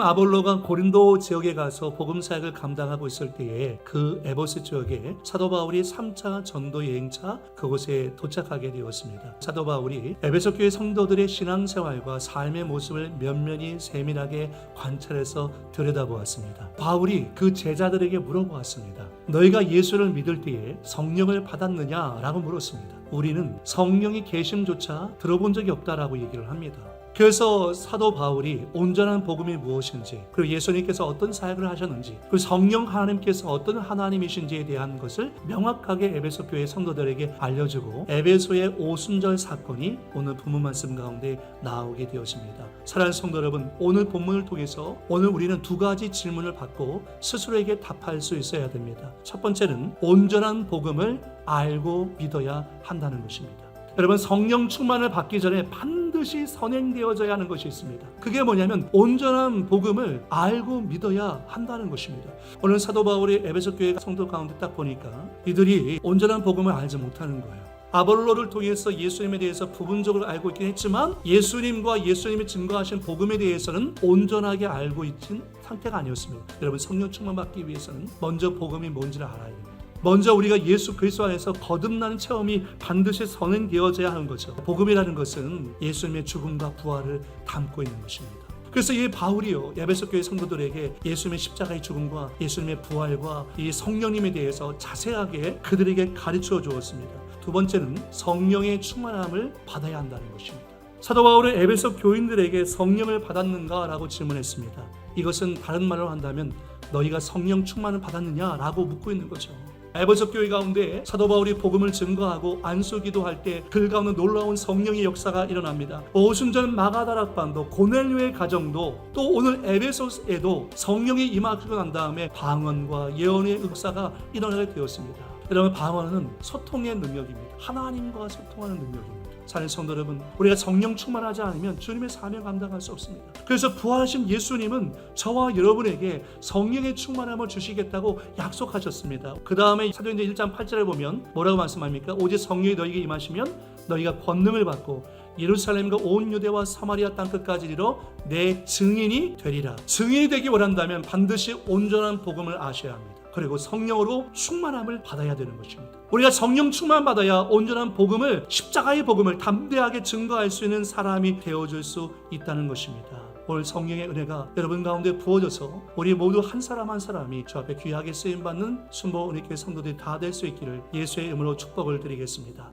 아볼로가 고린도 지역에 가서 복음 사역을 감당하고 있을 때에 그 에베소 지역에 사도 바울이 3차 전도 여행차 그곳에 도착하게 되었습니다. 사도 바울이 에베소 교회 성도들의 신앙생활과 삶의 모습을 면면히 세밀하게 관찰해서 들여다보았습니다. 바울이 그 제자들에게 물어보았습니다. 너희가 예수를 믿을 때에 성령을 받았느냐라고 물었습니다. 우리는 성령의 계심조차 들어본 적이 없다라고 얘기를 합니다. 그래서 사도 바울이 온전한 복음이 무엇인지, 그리고 예수님께서 어떤 사역을 하셨는지, 그리고 성령 하나님께서 어떤 하나님이신지에 대한 것을 명확하게 에베소 교회 성도들에게 알려주고 에베소의 오순절 사건이 오늘 본문 말씀 가운데 나오게 되었습니다. 사랑하는 성도 여러분, 오늘 본문을 통해서 오늘 우리는 두 가지 질문을 받고 스스로에게 답할 수 있어야 됩니다. 첫 번째는 온전한 복음을 알고 믿어야 한다는 것입니다. 여러분, 성령 충만을 받기 전에 반드시 선행되어져야 하는 것이 있습니다. 그게 뭐냐면 온전한 복음을 알고 믿어야 한다는 것입니다. 오늘 사도 바울의 에베소 교회 성도 가운데 딱 보니까 이들이 온전한 복음을 알지 못하는 거예요. 아볼로를 통해서 예수님에 대해서 부분적으로 알고 있긴 했지만 예수님과 예수님이 증거하신 복음에 대해서는 온전하게 알고 있는 상태가 아니었습니다. 여러분, 성령 충만 받기 위해서는 먼저 복음이 뭔지를 알아야 됩니다. 먼저 우리가 예수 그리스도 안에서 거듭나는 체험이 반드시 선행되어져야 하는 거죠. 복음이라는 것은 예수님의 죽음과 부활을 담고 있는 것입니다. 그래서 이 바울이요, 에베소 교회 성도들에게 예수님의 십자가의 죽음과 예수님의 부활과 이 성령님에 대해서 자세하게 그들에게 가르쳐 주었습니다. 두 번째는 성령의 충만함을 받아야 한다는 것입니다. 사도 바울은 에베소 교인들에게 성령을 받았는가? 라고 질문했습니다. 이것은 다른 말로 한다면 너희가 성령 충만을 받았느냐? 라고 묻고 있는 거죠. 에베소 교회 가운데 사도 바울이 복음을 증거하고 안수기도할 때 그 가운데 놀라운 성령의 역사가 일어납니다. 오순절 마가다락방도 고넬료의 가정도 또 오늘 에베소에도 성령이 임하고 난 다음에 방언과 예언의 역사가 일어나게 되었습니다. 여러분, 방언은 소통의 능력입니다. 하나님과 소통하는 능력입니다. 사랑하는 성도 여러분, 우리가 성령 충만하지 않으면 주님의 사명 감당할 수 없습니다. 그래서 부활하신 예수님은 저와 여러분에게 성령의 충만함을 주시겠다고 약속하셨습니다. 그 다음에 사도행전 1장 8절에 보면 뭐라고 말씀합니까? 오직 성령이 너희에게 임하시면 너희가 권능을 받고 예루살렘과 온 유대와 사마리아 땅끝까지 이르러 내 증인이 되리라. 증인이 되기 원한다면 반드시 온전한 복음을 아셔야 합니다. 그리고 성령으로 충만함을 받아야 되는 것입니다. 우리가 성령 충만 받아야 온전한 복음을, 십자가의 복음을 담대하게 증거할 수 있는 사람이 되어줄 수 있다는 것입니다. 오늘 성령의 은혜가 여러분 가운데 부어져서 우리 모두 한 사람 한 사람이 주 앞에 귀하게 쓰임받는 순복 은혜교회 성도들이 다 될 수 있기를 예수의 이름으로 축복을 드리겠습니다.